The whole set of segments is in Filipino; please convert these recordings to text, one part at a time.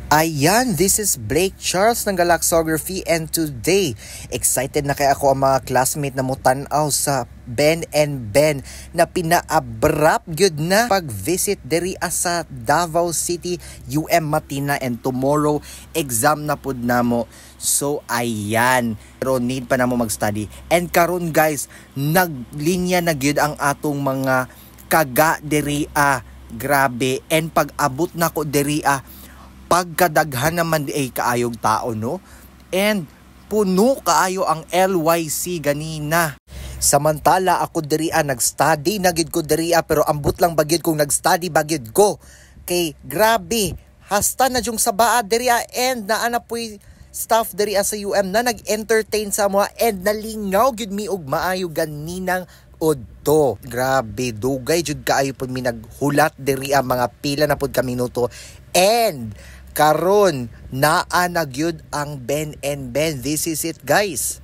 Ayan, this is Blake Charles ng Galaxography, and today, excited na kaya ako ang mga classmate na mutanaw sa Ben and Ben na pina-abrupt good na pag-visit diri sa Davao City, UM Matina, and tomorrow exam na pud namo. So ayan, pero need pa namo mag-study. And karon guys, naglinya na gyud ang atong mga kaga diri grabe, and pag-abot na ko diri pagkadaghan naman ay kaayog tao, no? And puno kaayo ang LYC ganina. Samantala ako diri nag-study na gid ko diri pero ambot lang bagid kung nag-study bagid ko. Kay grabe, hasta na jung sa baa diri and naana poy staff diri sa UM na nag-entertain sa mga and nalingaw gid mi og maayo ganinang udto. Grabe, dugay jud kaayo pud mi naghulat diri mga pila na pud ka minuto. And karon naa na gyud ang Ben and Ben. This is it, guys.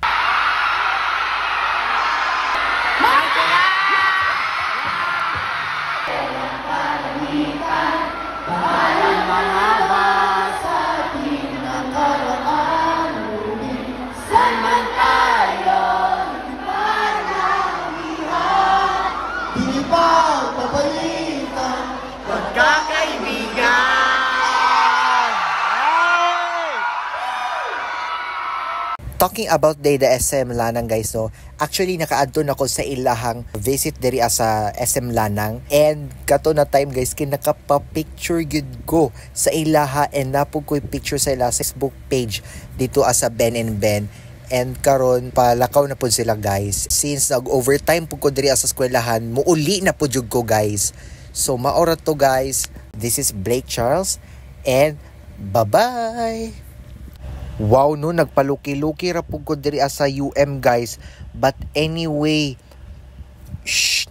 Talking about the SM Lanang, guys, so actually nakaadto na ko sa ilahang visit diri sa SM Lanang, and kato na time guys kinakapa-picture gud ko sa ilaha, and napog ko picture sa ila Facebook page dito sa Ben and Ben. And karon palakaw na pud sila guys, since nag-overtime pud ko diri sa eskwelahan, muuli na pud jud ko guys. So maora to guys, this is Blake Charles, and bye-bye. Wow, no, nagpaluki-luki ra pud ko diri sa UM guys. But anyway,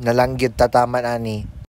nalanggit tataman ani.